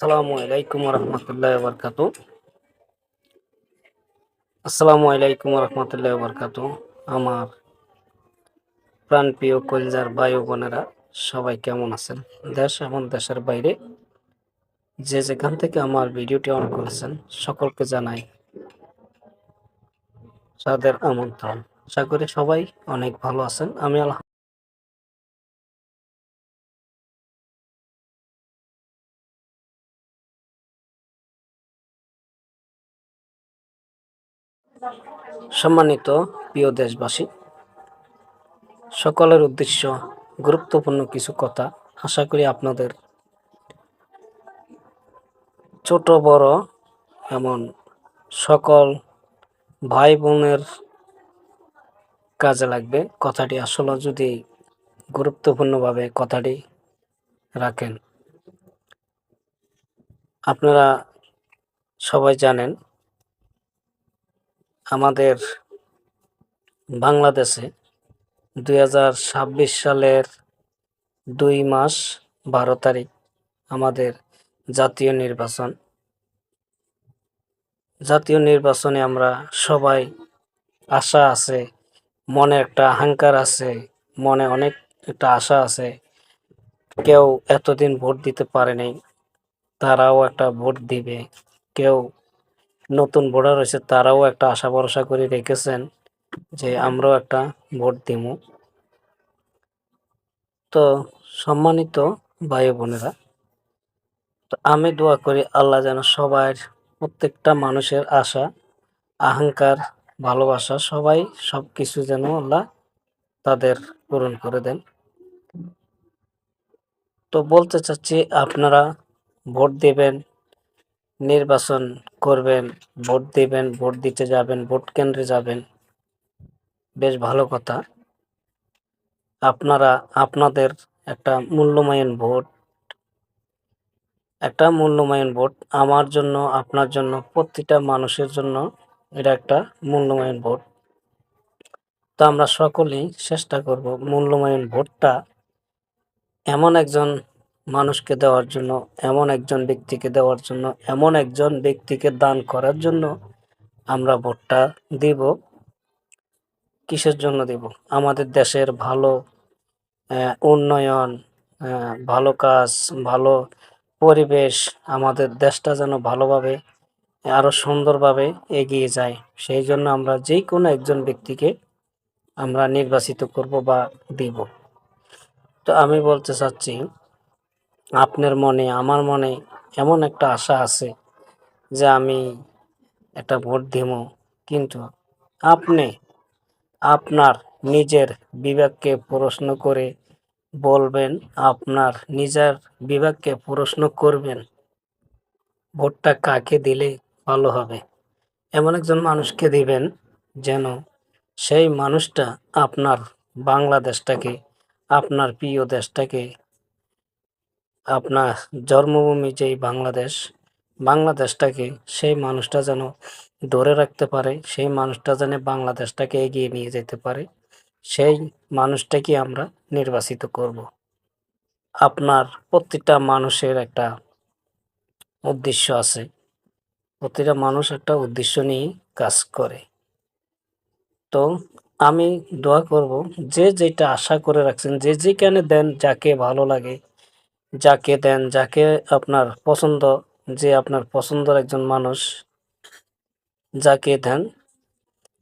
আসসালামু আলাইকুম রহমতুল্লাহ বরকাতু। আসসালামু আলাইকুম রহমতুল্লাহ বরকাতু। আমার প্রাণপ্রিয় কলিজার ভাই ও বোনেরা, সবাই কেমন আছেন? দেশ এবং দেশের বাইরে যে যেখান থেকে আমার ভিডিওটি অন করেছেন, সকলকে জানাই সাদর আমন্ত্রণ। আশা করি সবাই অনেক ভালো আছেন। আমি সম্মানিত প্রিয় দেশবাসী, সকলের উদ্দেশ্য গুরুত্বপূর্ণ কিছু কথা। আশা করি আপনাদের ছোট বড় এমন সকল ভাই বোনের কাজে লাগবে। কথাটি আসলে যদি গুরুত্বপূর্ণভাবে কথাটি রাখেন। আপনারা সবাই জানেন, আমাদের বাংলাদেশে 2026 সালের 2 মাস 12 তারিখ আমাদের জাতীয় নির্বাচন। জাতীয় নির্বাচনে আমরা সবাই আশা আছে, মনে একটা আহ্বান আছে, মনে অনেক একটা আশা আছে। কেউ এতদিন ভোট দিতে পারে নাই, তারাও একটা ভোট দিবে। কেউ নতুন ভোটার হয়েছে, তারাও একটা আশা ভরসা করে রেখেছেন যে আমরাও একটা ভোট দিব। তো সম্মানিত ভাই বোনেরা, তো আমি দোয়া করি আল্লাহ যেন সবার, প্রত্যেকটা মানুষের আশা আহ্বান ভালোবাসা সবাই সবকিছু যেন আল্লাহ তাদের পূরণ করে দেন। তো বলতে চাচ্ছি, আপনারা ভোট দেবেন, নির্বাচন করবেন, ভোট দিবেন, ভোট দিতে যাবেন, ভোট কেন্দ্রে যাবেন, বেশ ভালো কথা। আপনারা আপনাদের একটা মূল্যবান ভোট, আমার জন্য, আপনার জন্য, প্রতিটা মানুষের জন্য এটা একটা মূল্যবান ভোট। তো আমরা সকলেই চেষ্টা করব মূল্যবান ভোটটা এমন একজন মানুষকে দেওয়ার জন্য, এমন একজন ব্যক্তিকে দেওয়ার জন্য, এমন একজন ব্যক্তিকে দান করার জন্য আমরা ভোটটা দিব। কিসের জন্য দিব? আমাদের দেশের ভালো উন্নয়ন, ভালো কাজ, ভালো পরিবেশ, আমাদের দেশটা যেন ভালোভাবে আরো সুন্দরভাবে এগিয়ে যায়। সেই জন্য আমরা যে কোনো একজন ব্যক্তিকে আমরা নির্বাচিত করব বা দিব। তো আমি বলতে চাচ্ছি, আপনার মনে, আমার মনে এমন একটা আশা আছে যে আমি একটা ভোট দিব, কিন্তু আপনি আপনার নিজের বিবেককে প্রশ্ন করে বলবেন, আপনার নিজের বিবেককে প্রশ্ন করবেন ভোটটা কাকে দিলে ভালো হবে। এমন একজন মানুষকে দিবেন যেন সেই মানুষটা আপনার বাংলাদেশটাকে, আপনার প্রিয় দেশটাকে, আপনার জন্মভূমি যেই বাংলাদেশটাকে সেই মানুষটা যেন ধরে রাখতে পারে, সেই মানুষটা যেন বাংলাদেশটাকে এগিয়ে নিয়ে যেতে পারে, সেই মানুষটাকে আমরা নির্বাচিত করব। আপনার প্রতিটা মানুষের একটা উদ্দেশ্য আছে, প্রতিটা মানুষ একটা উদ্দেশ্য নিয়ে কাজ করে। তো আমি দোয়া করব, যে যেটা আশা করে রাখছেন, যে যেখানে দেন, যাকে ভালো লাগে যাকে দেন, যাকে আপনার পছন্দ, যে আপনার পছন্দের একজন মানুষ যাকে দেন,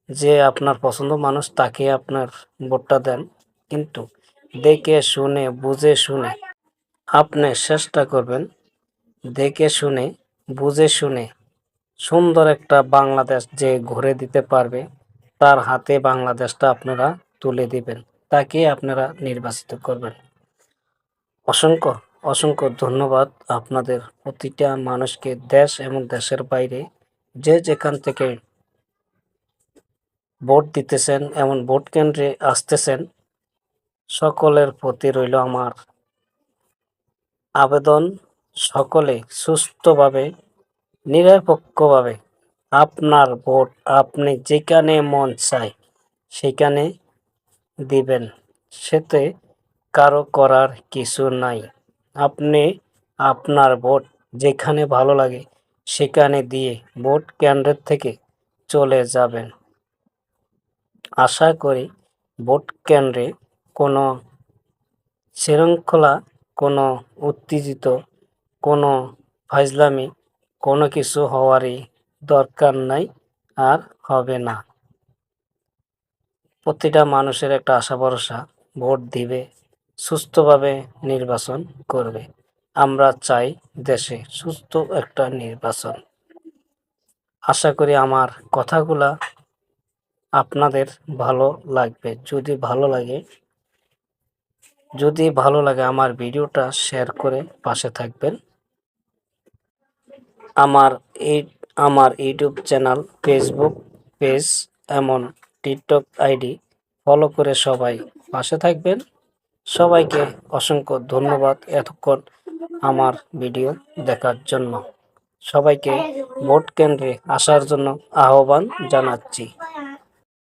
যে আপনার পছন্দ মানুষ তাকে আপনার ভোটটা দেন। কিন্তু দেখে শুনে বুঝে শুনে আপনি চেষ্টা করবেন, দেখে শুনে বুঝে শুনে সুন্দর একটা বাংলাদেশ যে গড়ে দিতে পারবে, তার হাতে বাংলাদেশটা আপনারা তুলে দিবেন, তাকে আপনারা নির্বাচিত করবেন। অসংখ্য অসংখ্য ধন্যবাদ আপনাদের প্রতিটা মানুষকে, দেশ এবং দেশের বাইরে যে যেখান থেকে ভোট দিতেছেন, এমন ভোট কেন্দ্রে আসতেছেন, সকলের প্রতি রইল আমার আবেদন, সকলে সুস্থভাবে, নিরপেক্ষভাবে আপনার ভোট আপনি যেখানে মন চায় সেখানে দিবেন। সেতে কারো করার কিছু নাই। আপনি আপনার ভোট যেখানে ভালো লাগে সেখানে দিয়ে ভোট কেন্দ্রের থেকে চলে যাবেন। আশা করি ভোট কেন্দ্রে কোনো শৃঙ্খলা, কোনো উত্তেজিত, কোনো ফাজলামি, কোনো কিছু হওয়ারই দরকার নাই আর হবে না। প্রতিটা মানুষের একটা আশা ভরসা, ভোট দিবে, সুস্থভাবে নির্বাচন করবে। আমরা চাই দেশে সুস্থ একটা নির্বাচন। আশা করি আমার কথাগুলা আপনাদের ভালো লাগবে। যদি ভালো লাগে আমার ভিডিওটা শেয়ার করে পাশে থাকবেন। আমার এই আমার ইউটিউব চ্যানেল, ফেসবুক পেজ, এমন টিকটক আইডি ফলো করে সবাই পাশে থাকবেন। সবাইকে অসংখ্য ধন্যবাদ এতক্ষণ আমার ভিডিও দেখার জন্য। সবাইকে ভোট কেন্দ্রে আসার জন্য আহ্বান জানাচ্ছি।